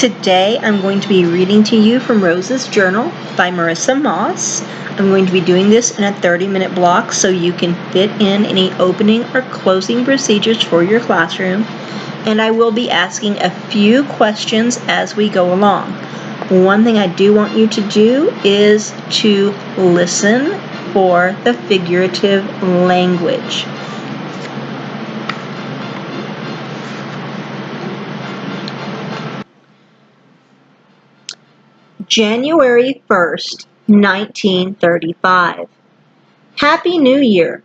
Today I'm going to be reading to you from Rose's Journal by Marissa Moss. I'm going to be doing this in a 30-minute block so you can fit in any opening or closing procedures for your classroom, and I will be asking a few questions as we go along. One thing I do want you to do is to listen for the figurative language. January 1st, 1935. Happy New Year!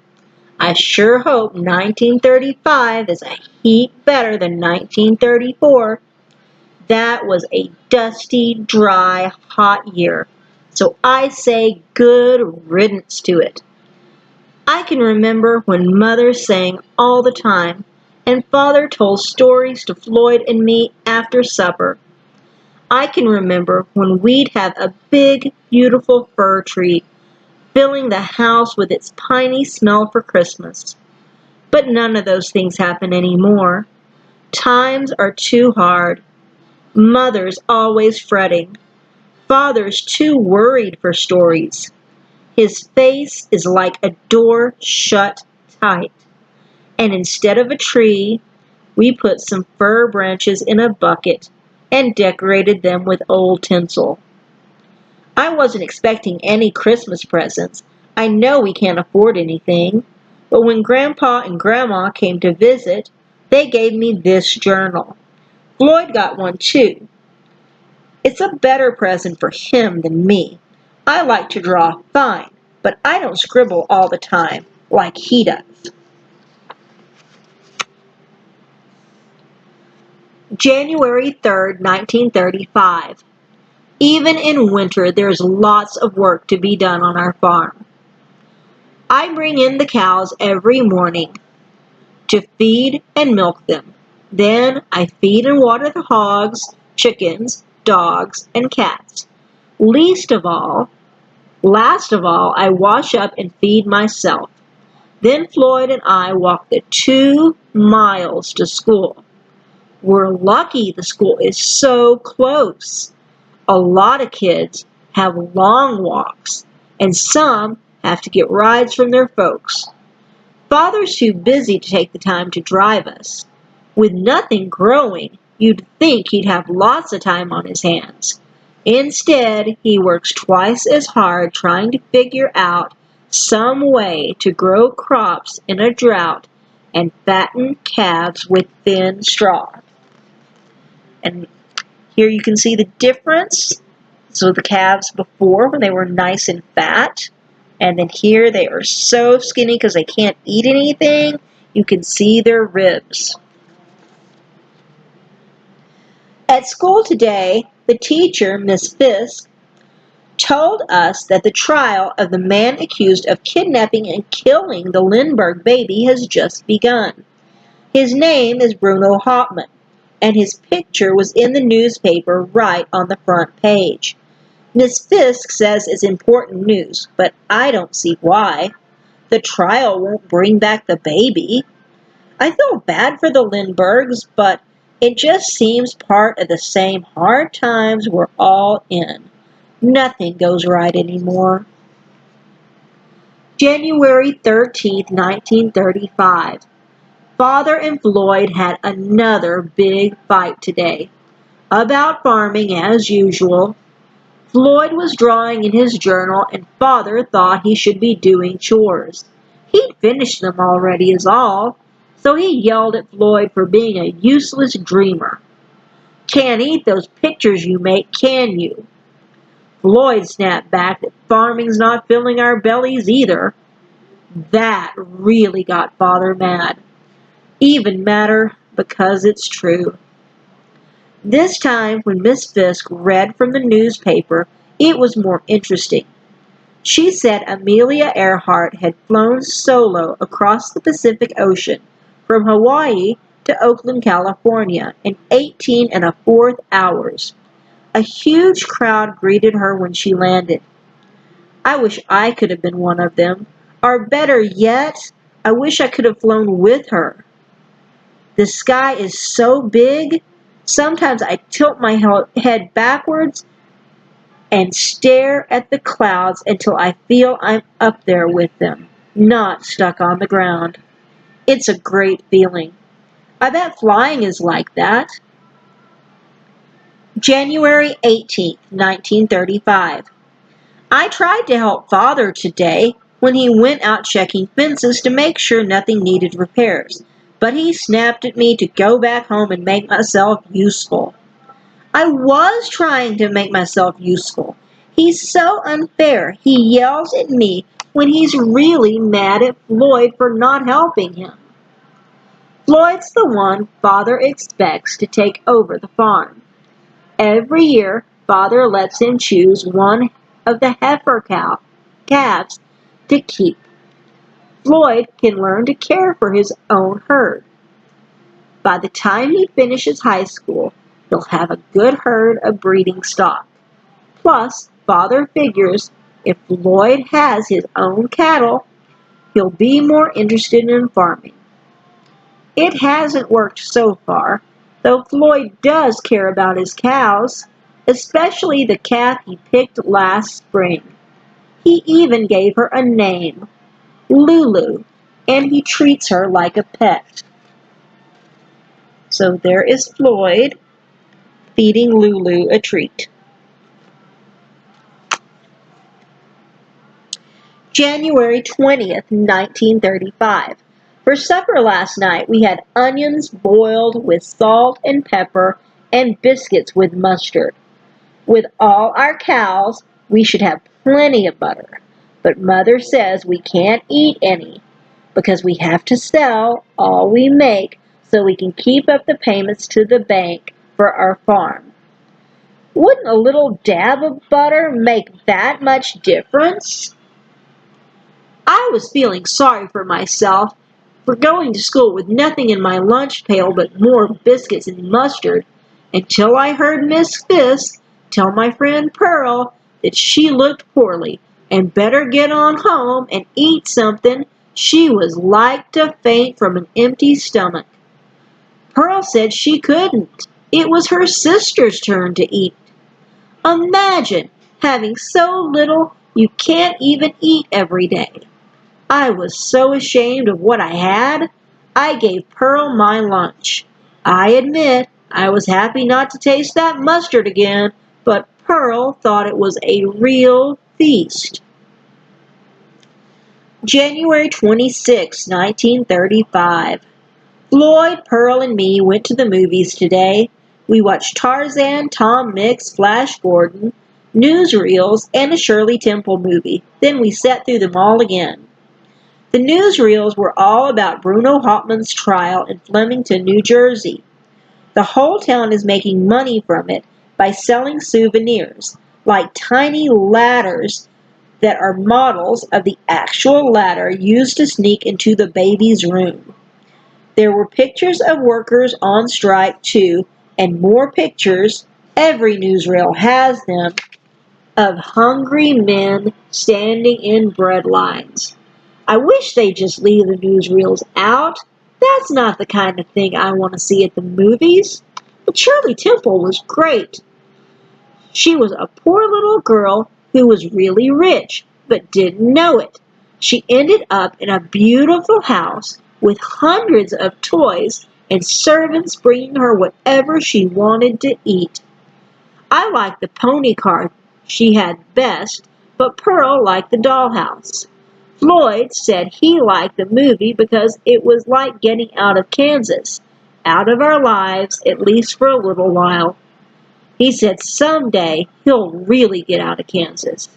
I sure hope 1935 is a heap better than 1934. That was a dusty, dry, hot year, so I say good riddance to it. I can remember when Mother sang all the time, and Father told stories to Floyd and me after supper. I can remember when we'd have a big, beautiful fir tree, filling the house with its piney smell for Christmas. But none of those things happen anymore. Times are too hard. Mother's always fretting. Father's too worried for stories. His face is like a door shut tight. And instead of a tree, we put some fir branches in a bucket and decorated them with old tinsel. I wasn't expecting any Christmas presents. I know we can't afford anything. But when Grandpa and Grandma came to visit, they gave me this journal. Floyd got one too. It's a better present for him than me. I like to draw fine, but I don't scribble all the time like he does. January 3rd, 1935. Even in winter, there's lots of work to be done on our farm. I bring in the cows every morning to feed and milk them. Then I feed and water the hogs, chickens, dogs, and cats. Last of all, I wash up and feed myself. Then Floyd and I walk the 2 miles to school. We're lucky the school is so close. A lot of kids have long walks, and some have to get rides from their folks. Father's too busy to take the time to drive us. With nothing growing, you'd think he'd have lots of time on his hands. Instead, he works twice as hard trying to figure out some way to grow crops in a drought and fatten calves with thin straw. And here you can see the difference. So the calves before, when they were nice and fat, and then here they are so skinny because they can't eat anything. You can see their ribs. At school today, the teacher, Miss Fisk, told us that the trial of the man accused of kidnapping and killing the Lindbergh baby has just begun. His name is Bruno Hauptmann, and his picture was in the newspaper right on the front page. Miss Fisk says it's important news, but I don't see why. The trial won't bring back the baby. I feel bad for the Lindberghs, but it just seems part of the same hard times we're all in. Nothing goes right anymore. January 13th, 1935. Father and Floyd had another big fight today. About farming as usual. Floyd was drawing in his journal, and Father thought he should be doing chores. He'd finished them already is all, so he yelled at Floyd for being a useless dreamer. "Can't eat those pictures you make, can you?" Floyd snapped back that farming's not filling our bellies either. That really got Father mad. Even madder because it's true. This time, when Miss Fisk read from the newspaper, it was more interesting. She said Amelia Earhart had flown solo across the Pacific Ocean from Hawaii to Oakland, California in 18¼ hours. A huge crowd greeted her when she landed. I wish I could have been one of them, or better yet, I wish I could have flown with her. The sky is so big, Sometimes I tilt my head backwards and stare at the clouds until I feel I'm up there with them, not stuck on the ground. It's a great feeling. I bet flying is like that. January 18th, 1935. I tried to help Father today when he went out checking fences to make sure nothing needed repairs, but he snapped at me to go back home and make myself useful. I was trying to make myself useful. He's so unfair. He yells at me when he's really mad at Floyd for not helping him. Floyd's the one Father expects to take over the farm. Every year, Father lets him choose one of the heifer calves to keep. Floyd can learn to care for his own herd. By the time he finishes high school, he'll have a good herd of breeding stock. Plus, Father figures if Floyd has his own cattle, he'll be more interested in farming. It hasn't worked so far, though Floyd does care about his cows, especially the calf he picked last spring. He even gave her a name, Lulu, and he treats her like a pet. So there is Floyd feeding Lulu a treat. January 20th, 1935. For supper last night, we had onions boiled with salt and pepper and biscuits with mustard. With all our cows, we should have plenty of butter, but Mother says we can't eat any because we have to sell all we make so we can keep up the payments to the bank for our farm. Wouldn't a little dab of butter make that much difference? I was feeling sorry for myself for going to school with nothing in my lunch pail but more biscuits and mustard until I heard Miss Fisk tell my friend Pearl that she looked poorly and better get on home and eat something. She was like to faint from an empty stomach. Pearl said she couldn't. It was her sister's turn to eat. Imagine having so little you can't even eat every day. I was so ashamed of what I had, I gave Pearl my lunch. I admit I was happy not to taste that mustard again, but Pearl thought it was a real feast. January 26, 1935. Floyd, Pearl, and me went to the movies today. We watched Tarzan, Tom Mix, Flash Gordon, newsreels, and a Shirley Temple movie. Then we sat through them all again. The newsreels were all about Bruno Hauptmann's trial in Flemington, New Jersey. The whole town is making money from it by selling souvenirs, like tiny ladders that are models of the actual ladder used to sneak into the baby's room. There were pictures of workers on strike, too, and more pictures, every newsreel has them, of hungry men standing in bread lines. I wish they'd just leave the newsreels out. That's not the kind of thing I want to see at the movies. But Shirley Temple was great. She was a poor little girl who was really rich, but didn't know it. She ended up in a beautiful house with hundreds of toys and servants bringing her whatever she wanted to eat. I liked the pony car she had best, but Pearl liked the dollhouse. Floyd said he liked the movie because it was like getting out of Kansas, out of our lives, at least for a little while. He said someday he'll really get out of Kansas.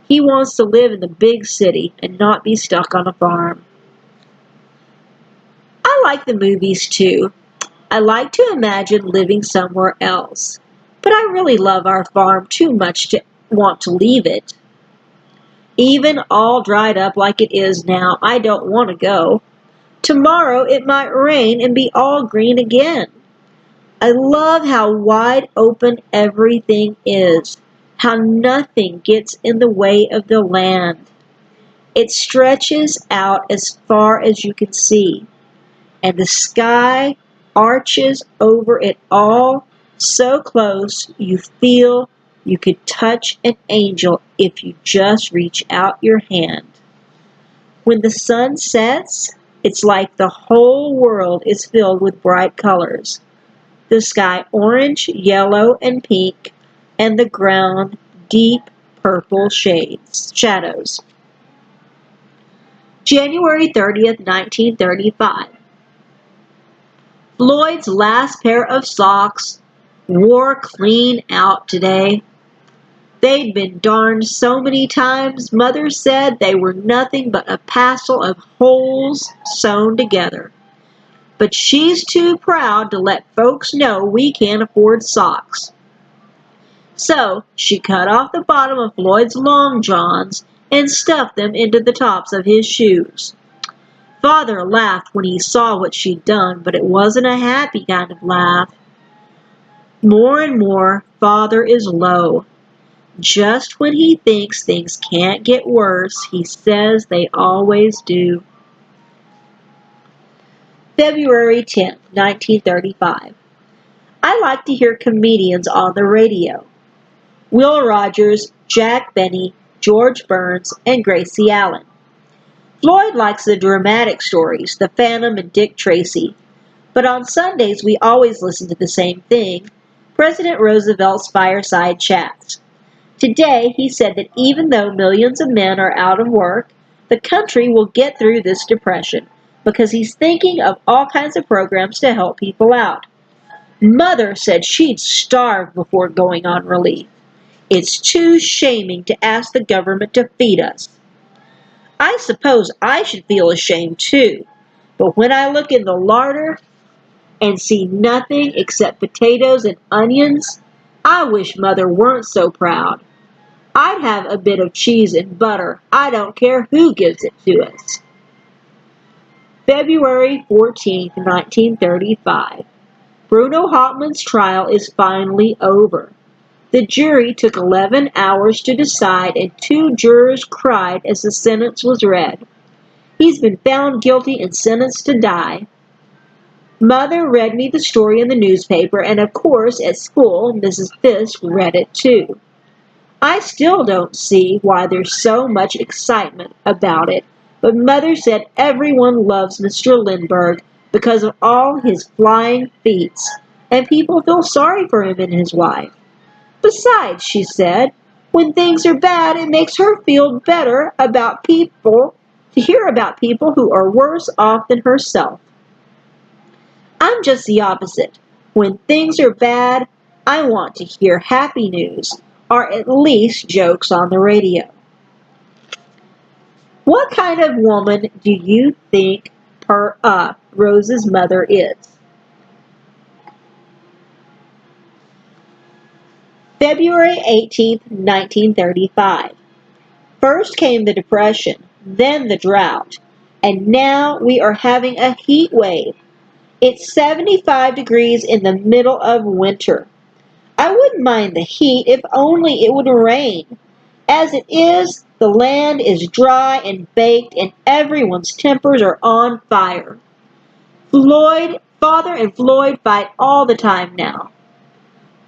He wants to live in the big city and not be stuck on a farm. I like the movies too. I like to imagine living somewhere else, but I really love our farm too much to want to leave it. Even all dried up like it is now, I don't want to go. Tomorrow it might rain and be all green again. I love how wide open everything is, how nothing gets in the way of the land. It stretches out as far as you can see, and the sky arches over it all So close you feel you could touch an angel if you just reach out your hand. When the sun sets, it's like the whole world is filled with bright colors. The sky orange, yellow, and pink, and the ground deep purple shadows. January 30th, 1935. Floyd's last pair of socks wore clean out today. They'd been darned so many times, Mother said they were nothing but a passel of holes sewn together. But she's too proud to let folks know we can't afford socks. So she cut off the bottom of Floyd's long johns and stuffed them into the tops of his shoes. Father laughed when he saw what she'd done, but it wasn't a happy kind of laugh. More and more, Father is low. Just when he thinks things can't get worse, he says they always do. February 10th, 1935. I like to hear comedians on the radio. Will Rogers, Jack Benny, George Burns, and Gracie Allen. Floyd likes the dramatic stories, The Phantom and Dick Tracy. But on Sundays we always listen to the same thing, President Roosevelt's fireside chats. Today he said that even though millions of men are out of work, the country will get through this depression because he's thinking of all kinds of programs to help people out. Mother said she'd starve before going on relief. It's too shaming to ask the government to feed us. I suppose I should feel ashamed too, but when I look in the larder and see nothing except potatoes and onions, I wish Mother weren't so proud. I'd have a bit of cheese and butter. I don't care who gives it to us. February 14th, 1935. Bruno Hauptmann's trial is finally over. The jury took 11 hours to decide, and 2 jurors cried as the sentence was read. He's been found guilty and sentenced to die. Mother read me the story in the newspaper, and of course at school Mrs. Fisk read it too. I still don't see why there's so much excitement about it, but Mother said everyone loves Mr. Lindbergh because of all his flying feats, and people feel sorry for him and his wife. Besides, she said, when things are bad, it makes her feel better about people, to hear about people who are worse off than herself. I'm just the opposite. When things are bad, I want to hear happy news, or at least jokes on the radio. What kind of woman do you think Rose's mother is? February 18th, 1935. First came the Depression, then the drought, and now we are having a heat wave. It's 75 degrees in the middle of winter. I wouldn't mind the heat if only it would rain. As it is, the land is dry and baked and everyone's tempers are on fire. Father and Floyd fight all the time now.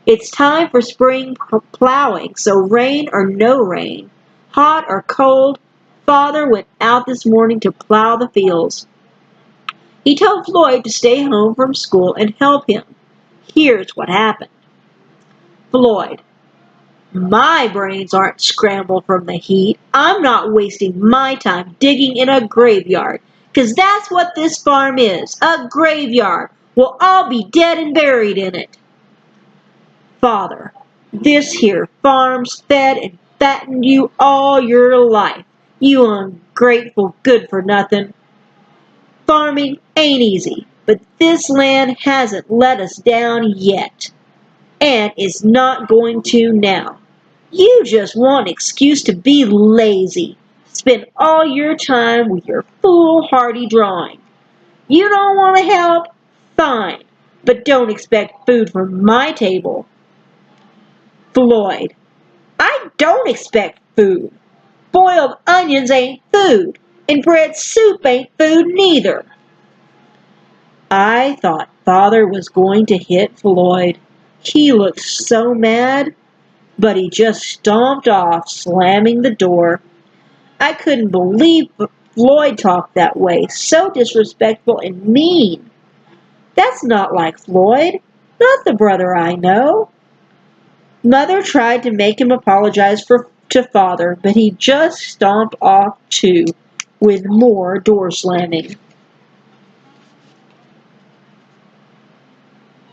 It's time for spring plowing, so rain or no rain, hot or cold, Father went out this morning to plow the fields. He told Floyd to stay home from school and help him. Here's what happened. Floyd: my brains aren't scrambled from the heat. I'm not wasting my time digging in a graveyard, 'cause that's what this farm is, a graveyard. We'll all be dead and buried in it. Father: this here farm's fed and fattened you all your life, you ungrateful good-for-nothing. Farming ain't easy, but this land hasn't let us down yet, and it's not going to now. You just want an excuse to be lazy. Spend all your time with your foolhardy drawing. You don't want to help? Fine, but don't expect food from my table. Floyd: I don't expect food. Boiled onions ain't food, and bread soup ain't food neither. I thought Father was going to hit Floyd, He looked so mad, but he just stomped off, slamming the door. I couldn't believe Floyd talked that way, so disrespectful and mean. That's not like Floyd, not the brother I know. Mother tried to make him apologize to Father, but he just stomped off too, with more door slamming.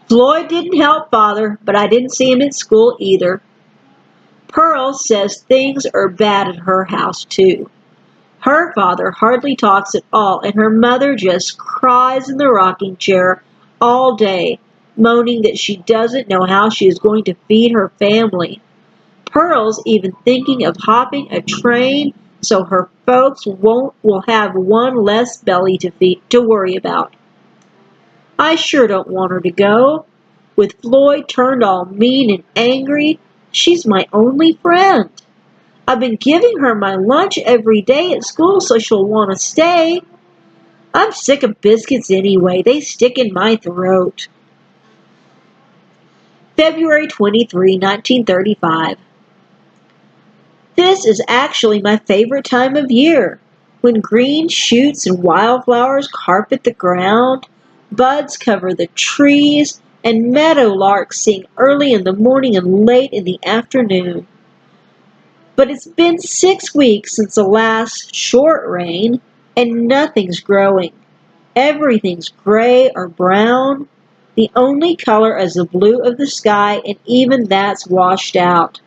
Floyd didn't help Father, but I didn't see him at school either. Pearl says things are bad at her house too. Her father hardly talks at all, and her mother just cries in the rocking chair all day, moaning that she doesn't know how she is going to feed her family. Pearl's even thinking of hopping a train so her folks will have one less belly to worry about. I sure don't want her to go. With Floyd turned all mean and angry, she's my only friend. I've been giving her my lunch every day at school so she'll want to stay. I'm sick of biscuits anyway. They stick in my throat. February 23, 1935. This is actually my favorite time of year, when green shoots and wildflowers carpet the ground, buds cover the trees, and meadowlarks sing early in the morning and late in the afternoon. But it's been 6 weeks since the last short rain, and nothing's growing. Everything's gray or brown. The only color is the blue of the sky, and even that's washed out.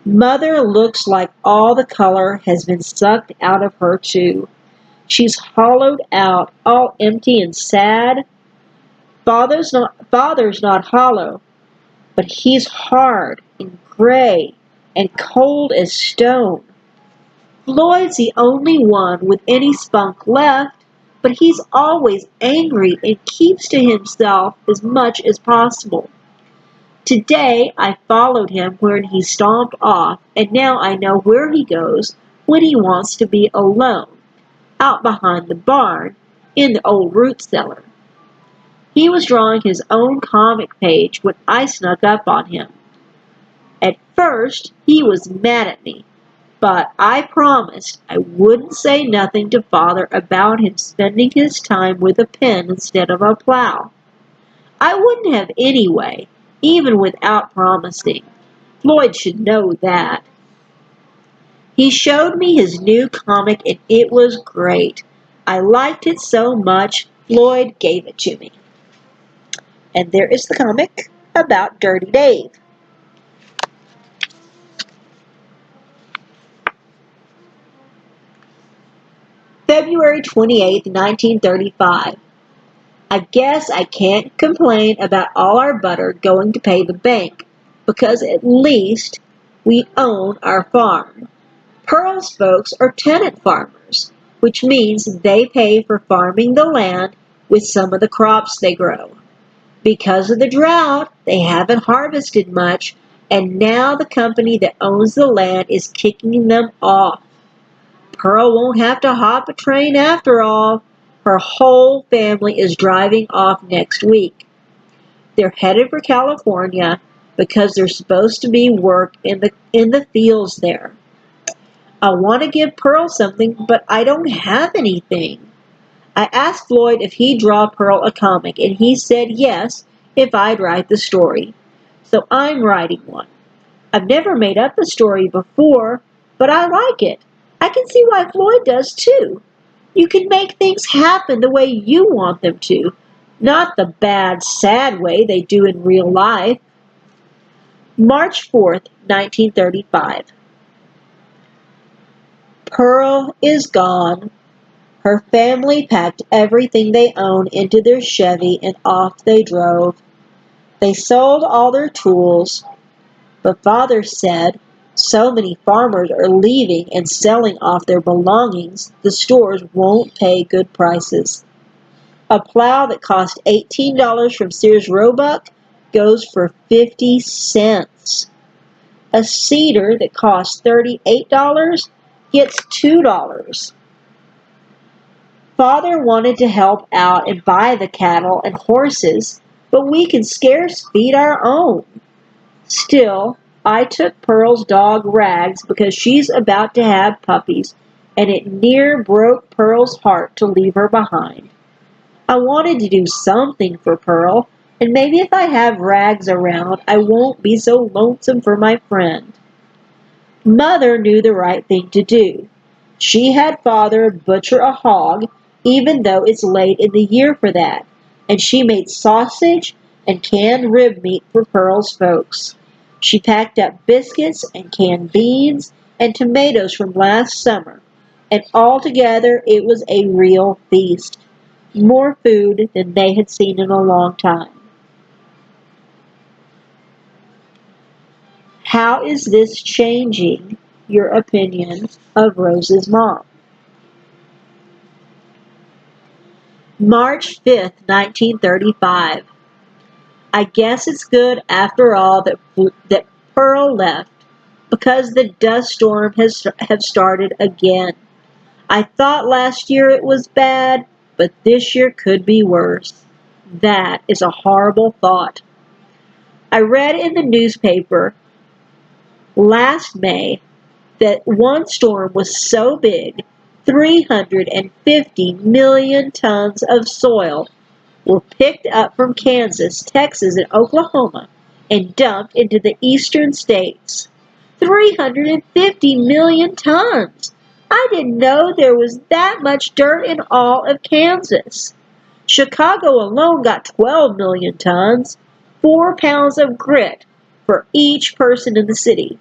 Mother looks like all the color has been sucked out of her too. She's hollowed out, all empty and sad. Father's not hollow, but he's hard and gray and cold as stone. Floyd's the only one with any spunk left, but he's always angry and keeps to himself as much as possible. Today I followed him when he stomped off, and now I know where he goes when he wants to be alone, out behind the barn, in the old root cellar. He was drawing his own comic page when I snuck up on him. At first, he was mad at me, but I promised I wouldn't say nothing to Father about him spending his time with a pen instead of a plow. I wouldn't have anyway, even without promising. Floyd should know that. He showed me his new comic and it was great. I liked it so much, Floyd gave it to me. And there is the comic about Dirty Dave. February 28, 1935. I guess I can't complain about all our butter going to pay the bank, because at least we own our farm. Pearl's folks are tenant farmers, which means they pay for farming the land with some of the crops they grow. Because of the drought, they haven't harvested much, and now the company that owns the land is kicking them off. Pearl won't have to hop a train after all. Her whole family is driving off next week. They're headed for California because there's supposed to be work in the fields there. I want to give Pearl something, but I don't have anything. I asked Floyd if he'd draw Pearl a comic, and he said yes if I'd write the story. So I'm writing one. I've never made up a story before, but I like it. I can see why Floyd does too. You can make things happen the way you want them to, not the bad, sad way they do in real life. March 4th, 1935. Pearl is gone. Her family packed everything they owned into their Chevy and off they drove. They sold all their tools, but Father said so many farmers are leaving and selling off their belongings, the stores won't pay good prices. A plow that cost $18 from Sears Roebuck goes for 50 cents. A seeder that costs $38 gets $2. Father wanted to help out and buy the cattle and horses, but we can scarce feed our own. Still, I took Pearl's dog Rags because she's about to have puppies, and it near broke Pearl's heart to leave her behind. I wanted to do something for Pearl, and maybe if I have Rags around, I won't be so lonesome for my friend. Mother knew the right thing to do. She had Father butcher a hog, even though it's late in the year for that, and she made sausage and canned rib meat for Pearl's folks. She packed up biscuits and canned beans and tomatoes from last summer, and altogether it was a real feast. More food than they had seen in a long time. How is this changing your opinion of Rose's mom? March 5th, 1935. I guess it's good after all that Pearl left, because the dust storm have started again. I thought last year it was bad, but this year could be worse. That is a horrible thought. I read in the newspaper last May that one storm was so big, 350 million tons of soil were picked up from Kansas, Texas, and Oklahoma and dumped into the eastern states. 350 million tons! I didn't know there was that much dirt in all of Kansas. Chicago alone got 12 million tons, 4 pounds of grit for each person in the city.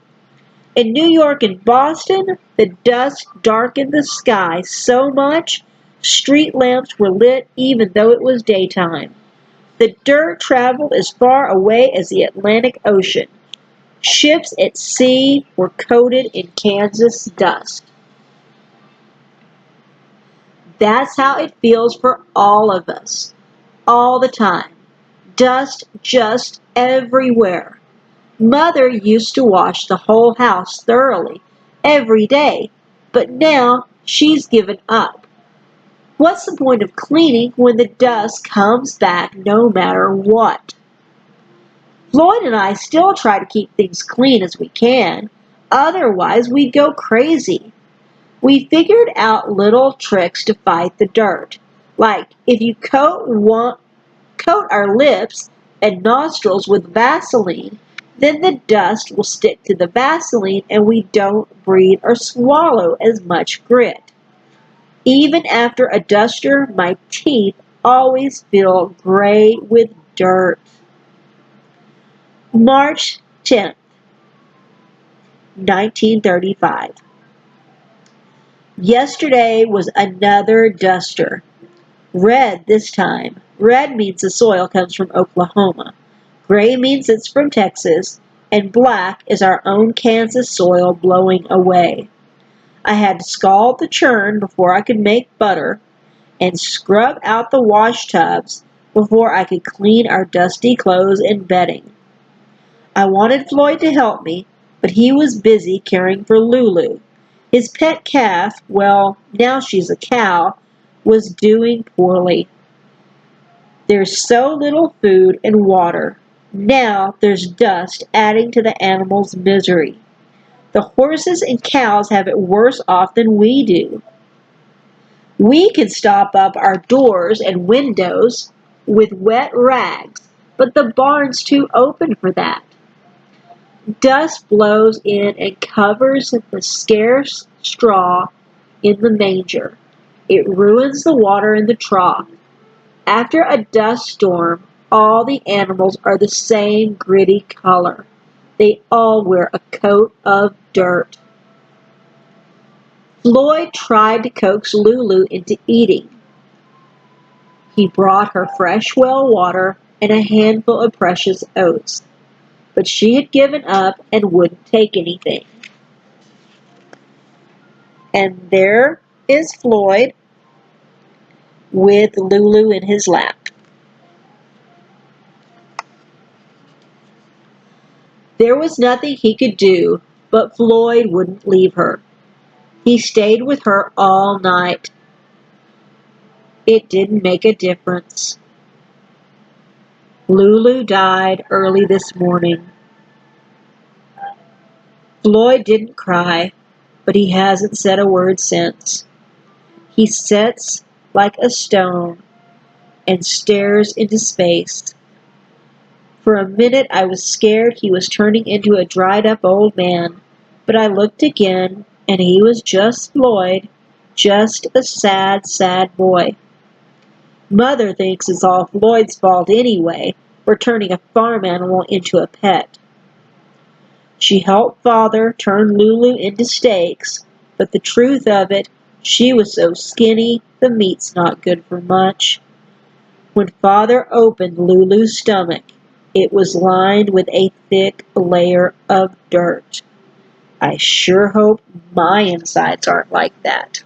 In New York and Boston, the dust darkened the sky so much, street lamps were lit even though it was daytime. The dirt traveled as far away as the Atlantic Ocean. Ships at sea were coated in Kansas dust. That's how it feels for all of us, all the time. Dust just everywhere. Mother used to wash the whole house thoroughly, every day, but now she's given up. What's the point of cleaning when the dust comes back no matter what? Floyd and I still try to keep things clean as we can, otherwise we'd go crazy. We figured out little tricks to fight the dirt, like if you coat our lips and nostrils with Vaseline, then the dust will stick to the Vaseline and we don't breathe or swallow as much grit. Even after a duster, my teeth always feel gray with dirt. March 10th, 1935. Yesterday was another duster. Red this time. Red means the soil comes from Oklahoma. Gray means it's from Texas, and black is our own Kansas soil blowing away. I had to scald the churn before I could make butter, and scrub out the wash tubs before I could clean our dusty clothes and bedding. I wanted Floyd to help me, but he was busy caring for Lulu. His pet calf, well, now she's a cow, was doing poorly. There's so little food and water. Now there's dust adding to the animal's misery. The horses and cows have it worse off than we do. We can stop up our doors and windows with wet rags, but the barn's too open for that. Dust blows in and covers the scarce straw in the manger. It ruins the water in the trough. After a dust storm, all the animals are the same gritty color. They all wear a coat of dirt. Floyd tried to coax Lulu into eating. He brought her fresh well water and a handful of precious oats, but she had given up and wouldn't take anything. And there is Floyd with Lulu in his lap. There was nothing he could do, but Floyd wouldn't leave her. He stayed with her all night. It didn't make a difference. Lulu died early this morning. Floyd didn't cry, but he hasn't said a word since. He sits like a stone and stares into space. For a minute I was scared he was turning into a dried-up old man, but I looked again, and he was just Floyd, just a sad, sad boy. Mother thinks it's all Floyd's fault anyway, for turning a farm animal into a pet. She helped Father turn Lulu into steaks, but the truth of it, she was so skinny, the meat's not good for much. When Father opened Lulu's stomach, it was lined with a thick layer of dirt. I sure hope my insides aren't like that.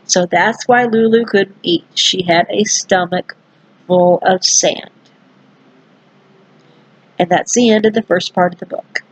So that's why Lulu couldn't eat. She had a stomach full of sand. And that's the end of the first part of the book.